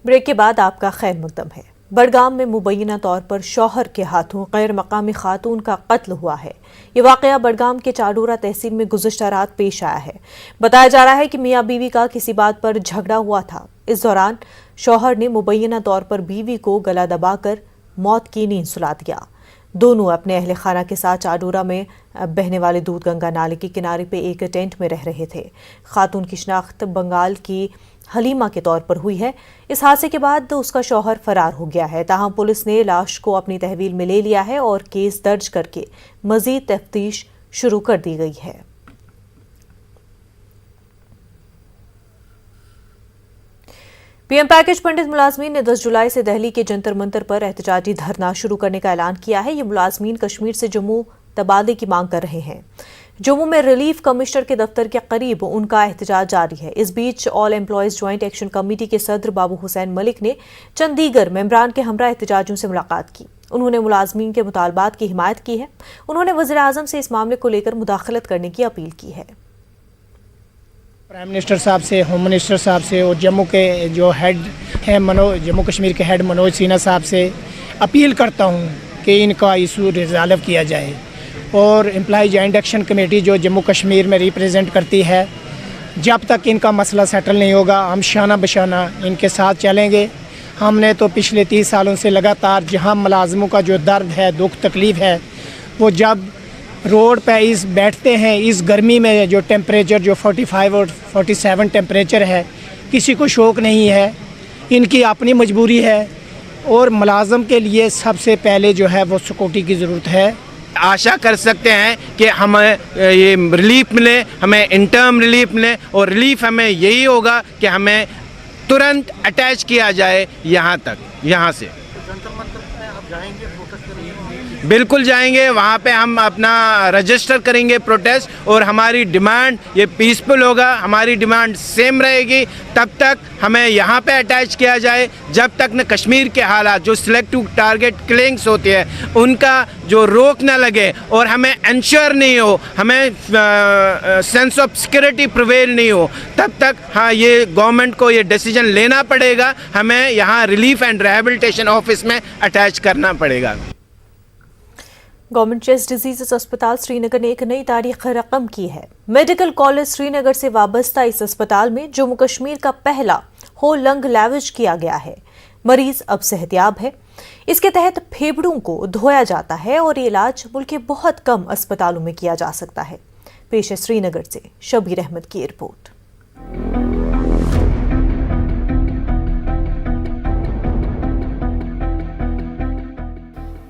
Break के बाद आपका खैर मकदम है। बड़गाम में मुबैना तौर पर शौहर के हाथों गैर मकामी खातून का कत्ल हुआ है। ये वाकया बड़गाम के चाडोरा तहसील में गुज़िश्ता रात पेश आया है। बताया जा रहा है कि मियाँ बीवी का किसी बात पर झगड़ा हुआ था। इस दौरान शौहर ने मुबैना तौर पर बीवी को गला दबाकर मौत की नींद सुला दिया। दोनों अपने अहले खाना के साथ चाडोरा में बहने वाले दूध गंगा नाले के किनारे पे एक टेंट में रह रहे थे। खातून की शिनाख्त बंगाल की हलीमा के तौर पर हुई है। इस हादसे के बाद उसका शौहर फरार हो गया है। ताहम पुलिस ने लाश को अपनी तहवील में ले लिया है और केस दर्ज करके मजीद तफ्तीश शुरू कर दी गई है। पीएम पैकेज पंडित मुलाजमीन ने 10 जुलाई से दिल्ली के जंतर मंतर पर एहतजाजी धरना शुरू करने का ऐलान किया है। ये मुलाजमीन कश्मीर से जम्मू तबादले की मांग कर रहे हैं। जम्मू में रिलीफ कमिश्नर के दफ्तर के करीब उनका एहतजाज जारी है। इस बीच all employees joint action committee के सदर बाबू हुसैन मलिक ने चंद दीगर मेंबरान के हमरा एहतजाजियों से मुलाकात की। उन्होंने मुलाजमीन के मुतालबात की हिमायत की है। उन्होंने वज़ीर आज़म से इस मामले को लेकर मुदाखलत करने की अपील की है। प्राइम मिनिस्टर साहब से, होम मिनिस्टर साहब से और जम्मू के जो हेड हैं जम्मू कश्मीर के हेड मनोज सिन्हा साहब से अपील करता हूं कि इनका इशू रिजॉल्व किया जाए। और एम्प्लॉय जॉइंट एक्शन कमेटी जो जम्मू कश्मीर में रिप्रेजेंट करती है, जब तक इनका मसला सेटल नहीं होगा हम शाना बशाना इनके साथ चलेंगे। हमने तो पिछले 30 सालों से लगातार जहां मुलाजमों का जो दर्द है, दुख तकलीफ़ है, वो जब रोड पे इस बैठते हैं इस गर्मी में, जो टेम्परेचर जो 45 और 47 टेम्परेचर है, किसी को शौक़ नहीं है। इनकी अपनी मजबूरी है और मुलाजम के लिए सबसे पहले जो है वो सिक्योरिटी की ज़रूरत है। आशा कर सकते हैं कि हमें ये रिलीफ मिले, हमें इंटर्म रिलीफ मिले और रिलीफ हमें यही होगा कि हमें तुरंत अटैच किया जाए यहाँ से। बिल्कुल जाएंगे, वहाँ पे हम अपना रजिस्टर करेंगे प्रोटेस्ट और हमारी डिमांड ये पीसफुल होगा, हमारी डिमांड सेम रहेगी। तब तक हमें यहाँ पे अटैच किया जाए जब तक न कश्मीर के हालात जो सिलेक्टिव टारगेट किलिंग्स होती है उनका जो रोक न लगे और हमें इंश्योर नहीं हो, हमें सेंस ऑफ सिक्योरिटी प्रिवेल नहीं हो, तब तक हाँ ये गवर्नमेंट को ये डिसीजन लेना पड़ेगा। हमें यहाँ रिलीफ एंड रिहेबिलिटेशन ऑफिस में अटैच करना पड़ेगा। गवर्नमेंट चेस्ट डिजीजेस अस्पताल श्रीनगर ने एक नई तारीख रकम की है। मेडिकल कॉलेज श्रीनगर से वाबस्ता इस अस्पताल में जम्मू कश्मीर का पहला होल लंग लैवेज किया गया है। मरीज अब सेहतयाब है। इसके तहत फेफड़ों को धोया जाता है और ये इलाज मुल्क के बहुत कम अस्पतालों में किया जा सकता है। पेश है श्रीनगर से शबीर अहमद की report.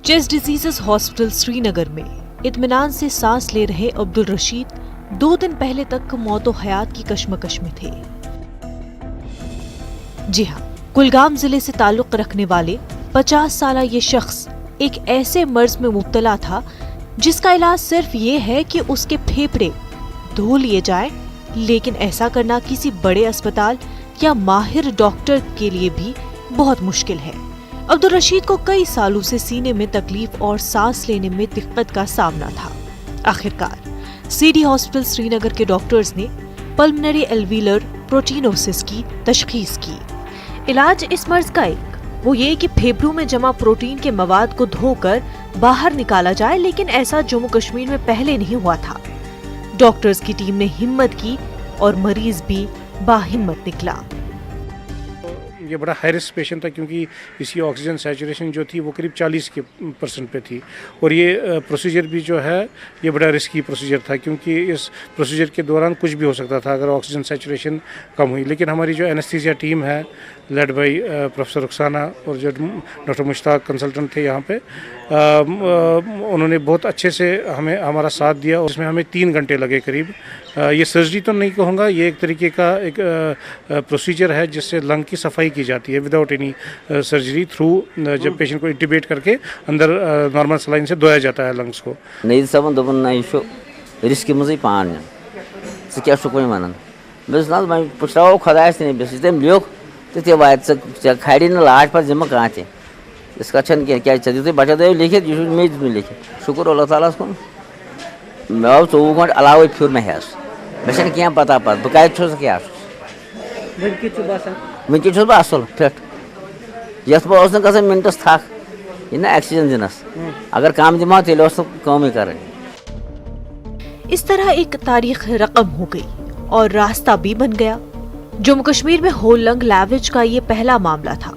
Chest diseases hospital Srinagar में इत्मीनान से सांस ले रहे अब्दुल रशीद 2 दिन पहले तक मौतो हयात की कश्मकश में थे। जी हाँ, कुलगाम जिले से ताल्लुक रखने वाले 50 साला ये शख्स एक ऐसे मर्ज में मुब्तला था जिसका इलाज सिर्फ ये है कि उसके फेफड़े धो लिए जाएं, लेकिन ऐसा करना किसी बड़े अस्पताल या माहिर डॉक्टर के लिए भी बहुत मुश्किल है। अब्दुल रशीद को कई सालों से सीने में तकलीफ और सांस लेने में दिक्कत का सामना था। आखिरकार सीडी हॉस्पिटल श्रीनगर के डॉक्टर्स ने पल्मोनरी एल्विलर प्रोटीनोसिस की तशखीस की। इलाज इस मर्ज का वो ये कि फेफड़ों में जमा प्रोटीन के मवाद को धोकर बाहर निकाला जाए, लेकिन ऐसा जम्मू कश्मीर में पहले नहीं हुआ था। डॉक्टर्स की टीम ने हिम्मत की और मरीज भी बाहिम्मत निकला। ये बड़ा हाई रिस्क पेशेंट था क्योंकि इसकी ऑक्सीजन सैचुरेशन जो थी वो करीब 40% पे थी और ये प्रोसीजर भी जो है ये बड़ा रिस्की प्रोसीजर था क्योंकि इस प्रोसीजर के दौरान कुछ भी हो सकता था अगर ऑक्सीजन सैचुरेशन कम हुई। लेकिन हमारी जो एनेस्थीसिया टीम है लेड बाई प्रोफेसर रुखसाना और जो डॉक्टर मुश्ताक कंसल्टेंट थे यहाँ पे, उन्होंने बहुत अच्छे से हमारा साथ दिया और इसमें हमें 3 घंटे लगे करीब। ये सर्जरी तो नहीं कहूँगा, ये एक तरीके का एक प्रोसीजर है जिससे लंग की सफाई की जाती है विदाउट एनी सर्जरी थ्रू, जब पेशेंट को इंटीबेट करके अंदर नॉर्मल सलाइन से धोया जाता है लंग्स को। नहीं सब दोपन रिस्क मजे पान क्या कोई वन मैं पुछराओ खुदायस नहीं बस तम लिख तो वे खाड़ी न लाट पर जमा कहाँ चे इसका क्या दिते बचा दे लिखित यह मेज में लिखित शुक्र अल्लाह ताला कुन मे 24 घंटे अलावे फिर मे मे क्या पता बह क्या वन बह असल फिट यथ बस गसान मिनटस थक यह ना ऑक्सीजन दिनस अगर काम दिमा तेल कम ही करें। इस तरह एक तारीख रकम हो गई और रास्ता भी बन गया। जम्मू कश्मीर में होलंग लैवेज का ये पहला मामला था।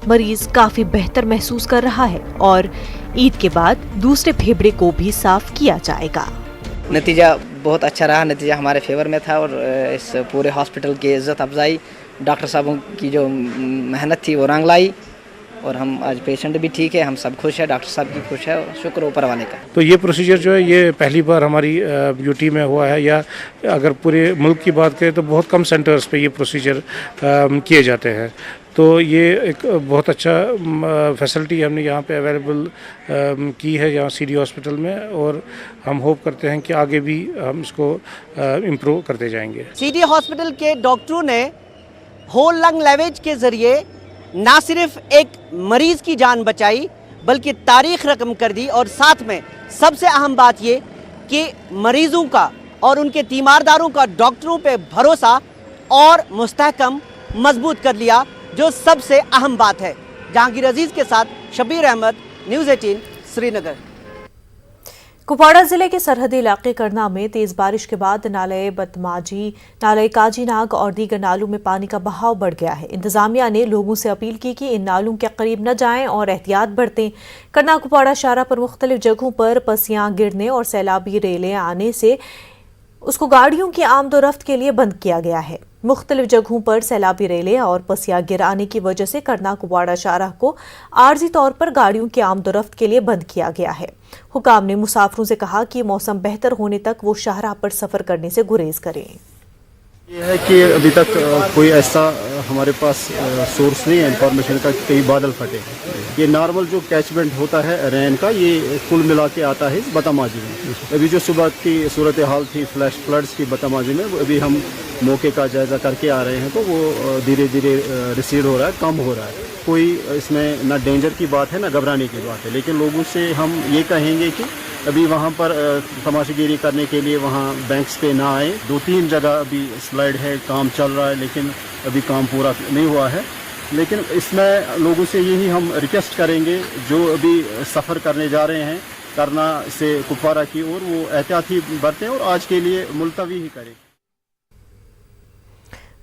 मरीज काफी बेहतर महसूस कर रहा है और ईद के बाद दूसरे फेफड़े को भी साफ किया जाएगा। नतीजा बहुत अच्छा रहा, नतीजा हमारे फेवर में था और इस पूरे हॉस्पिटल की इज्जत अफजाई, डॉक्टर साहबों की जो मेहनत थी वो रंग लाई और हम आज पेशेंट भी ठीक है, हम सब खुश है, डॉक्टर साहब भी खुश है और शुक्र ऊपर वाले का। तो ये प्रोसीजर जो है ये पहली बार हमारी यूटी में हुआ है, या अगर पूरे मुल्क की बात करें तो बहुत कम सेंटर्स पे ये प्रोसीजर किए जाते हैं। तो ये एक बहुत अच्छा फैसिलिटी हमने यहाँ पे अवेलेबल की है यहाँ सीडी हॉस्पिटल में, और हम होप करते हैं कि आगे भी हम इसको इम्प्रूव करते जाएंगे। सीडी हॉस्पिटल के डॉक्टरों ने होल लंग लैवेज के ज़रिए ना सिर्फ एक मरीज़ की जान बचाई बल्कि तारीख रकम कर दी, और साथ में सबसे अहम बात ये कि मरीज़ों का और उनके तीमारदारों का डॉक्टरों पे भरोसा और मुस्तहकम मजबूत कर लिया, जो सबसे अहम बात है। जहांगीर अजीज़ के साथ शबीर अहमद, न्यूज़ 18 श्रीनगर। कुपवाड़ा जिले के सरहदी इलाके करना में तेज बारिश के बाद नाले बतमाजी, नाले काजी नाग और दीगर नालों में पानी का बहाव बढ़ गया है। इंतजामिया ने लोगों से अपील की कि इन नालों के करीब न जाएं और एहतियात बरतें। करना कुपवाड़ा शाहरा पर मुख्तलिफ जगहों पर पसियां गिरने और सैलाबी रेलें आने से उसको गाड़ियों की आमदोरफ्त के लिए बंद किया गया है। मुख्तलिफ जगहों पर सैलाबी रेलें और पसिया गिर आने की वजह से करना कुपवाड़ा शाहराह को आर्जी तौर पर गाड़ियों की आमदोरफ्त के लिए बंद किया गया है। हुकाम ने मुसाफिरों से कहा कि मौसम बेहतर होने तक वो शाहराह पर सफर करने से गुरेज करें। ये है कि अभी तक कोई ऐसा हमारे पास सोर्स नहीं है इंफॉर्मेशन का कि कई बादल फटे। ये नॉर्मल जो कैचमेंट होता है रेन का, ये कुल मिला के आता है इस बतमाजी में। अभी जो सुबह की सूरत हाल थी फ्लैश फ्लड्स की बतमाजी में, अभी हम मौके का जायज़ा करके आ रहे हैं, तो वो धीरे धीरे रिसीड हो रहा है, कम हो रहा है। कोई इसमें ना डेंजर की बात है ना घबराने की बात है, लेकिन लोगों से हम ये कहेंगे कि अभी वहाँ पर तमाशागिरी करने के लिए वहाँ बैंक्स पे ना आए। 2-3 जगह अभी स्लाइड है, काम चल रहा है, लेकिन अभी काम पूरा नहीं हुआ है। लेकिन इसमें लोगों से यही हम रिक्वेस्ट करेंगे जो अभी सफ़र करने जा रहे हैं करना से कुपवाड़ा की ओर, वो एहतियाती बरतें और आज के लिए मुलतवी ही करें।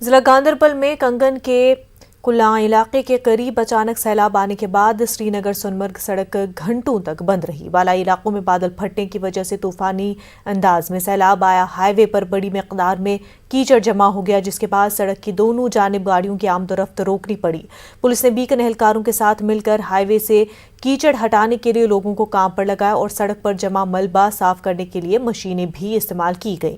जिला गांदरबल में कंगन के कुल्लां इलाके के करीब अचानक सैलाब आने के बाद श्रीनगर सोनमर्ग सड़क घंटों तक बंद रही। बालाई इलाकों में बादल फटने की वजह से तूफानी अंदाज में सैलाब आया। हाईवे पर बड़ी मिकदार में कीचड़ जमा हो गया, जिसके बाद सड़क की दोनों जानिब गाड़ियों की आमदोरफ्त रोकनी पड़ी। पुलिस ने बीकन एहलकारों के साथ मिलकर हाईवे से कीचड़ हटाने के लिए लोगों को काम पर लगाया और सड़क पर जमा मलबा साफ करने के लिए मशीनें भी इस्तेमाल की गई।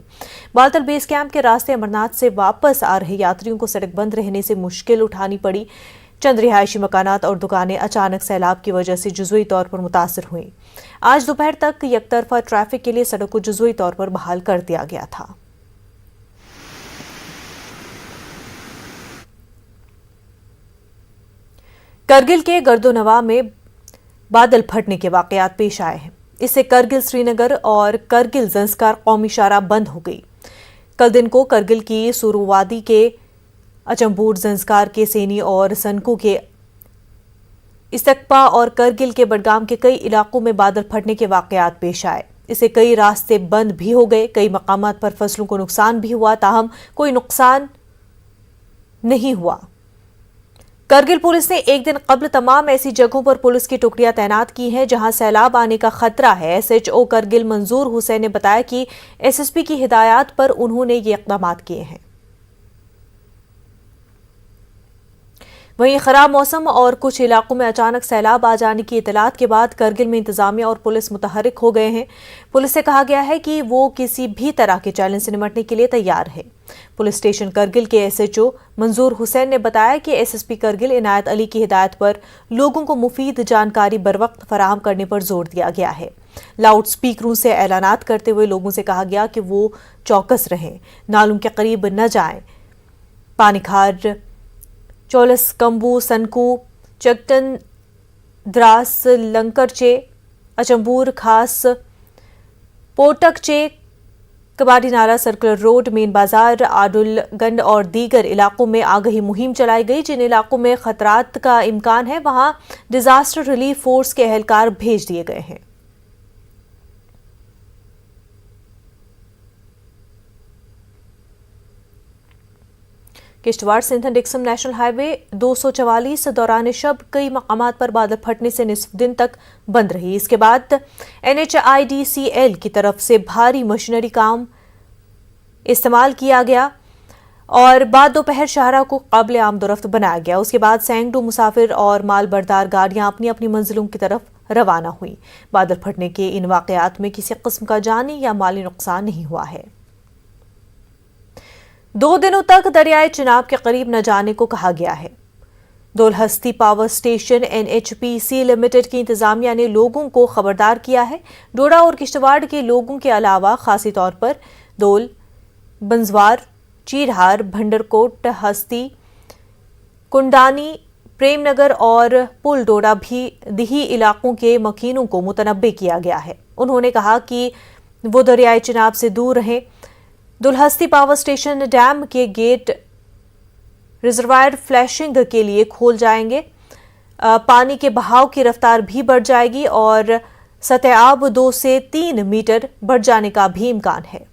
बालतल बेस कैंप के रास्ते अमरनाथ से वापस आ रहे यात्रियों को सड़क बंद रहने से मुश्किल उठानी पड़ी। चंद रिहायशी मकानात और दुकानें अचानक सैलाब की वजह से जुज़वी तौर पर मुतासर हुई। आज दोपहर तक यकतरफा ट्रैफिक के लिए सड़क को जुज़वी तौर पर बहाल कर दिया गया था। करगिल के गर्दोनवा में बादल फटने के वाकयात पेश आए हैं। इससे करगिल श्रीनगर और करगिल ज़ंस्कार कौमी शाहराह बंद हो गई। कल दिन को करगिल की सुरुवादी के अचंबूर, ज़ंस्कार के सेनी और सनकू के इस्तकपा और करगिल के बडगाम के कई इलाकों में बादल फटने के वाकयात पेश आए। इससे कई रास्ते बंद भी हो गए। कई मकामात पर फसलों को नुकसान भी हुआ, ताहम कोई नुकसान नहीं हुआ। करगिल पुलिस ने एक दिन कबल तमाम ऐसी जगहों पर पुलिस की टुकड़ियां तैनात की हैं जहां सैलाब आने का खतरा है। SHO करगिल मंजूर हुसैन ने बताया कि SSP की हिदायत पर उन्होंने ये इक़दाम किए हैं। वहीं खराब मौसम और कुछ इलाकों में अचानक सैलाब आ जाने की इतलात के बाद करगिल में इंतजामिया और पुलिस मुतहरिक हो गए हैं। पुलिस से कहा गया है कि वो किसी भी तरह के चैलेंज से निपटने के लिए तैयार है। पुलिस स्टेशन करगिल के SHO मंजूर हुसैन ने बताया कि SSP करगिल इनायत अली की हिदायत पर लोगों को मुफीद जानकारी बरवक्त फराहम करने पर जोर दिया गया है। लाउड स्पीकरों से ऐलानात करते हुए लोगों से कहा गया कि वो चौकस रहें, नालों के करीब न जाएं। पानीखार, चौलस कंबू, सनकू, चगटन, द्रास, लंकरचे, अचंबूर खास, पोटकचे, کباڑی نالہ، سرکلر روڈ، مین بازار، آڈل گنڈ اور دیگر علاقوں میں آگہی مہم چلائی گئی۔ جن علاقوں میں خطرات کا امکان ہے وہاں ڈیزاسٹر ریلیف فورس کے اہلکار بھیج دیے گئے ہیں۔ کشتواڑ سندھ ڈکسم نیشنل ہائی وے 244 دوران شب کئی مقامات پر بادل پھٹنے سے نصف دن تک بند رہی۔ اس کے بعد NHIDCL کی طرف سے بھاری مشینری کام استعمال کیا گیا اور بعد دوپہر شاہراہ کو قابل آمد و رفت بنایا گیا۔ اس کے بعد سینکڑوں مسافر اور مال بردار گاڑیاں اپنی اپنی منزلوں کی طرف روانہ ہوئیں۔ بادل پھٹنے کے ان واقعات میں کسی قسم کا جانی یا مالی نقصان نہیں ہوا ہے۔ 2 دنوں تک دریائے چناب کے قریب نہ جانے کو کہا گیا ہے۔ دولہستی پاور اسٹیشن NHPC لمیٹڈ کی انتظامیہ نے لوگوں کو خبردار کیا ہے۔ ڈوڈا اور کشتواڑ کے لوگوں کے علاوہ خاصی طور پر دول، بنزوار، چیرہار، بھنڈر کوٹ، ہستی، کنڈانی، پریم نگر اور پل ڈوڈا بھی دیہی علاقوں کے مکینوں کو متنبع کیا گیا ہے۔ انہوں نے کہا کہ وہ دریائے چناب سے دور رہیں۔ دولہستی پاور اسٹیشن ڈیم کے گیٹ ریزروائر فلیشنگ کے لیے کھول جائیں گے۔ پانی کے بہاؤ کی رفتار بھی بڑھ جائے گی اور سطح آب 2 سے 3 میٹر بڑھ جانے کا بھی امکان ہے۔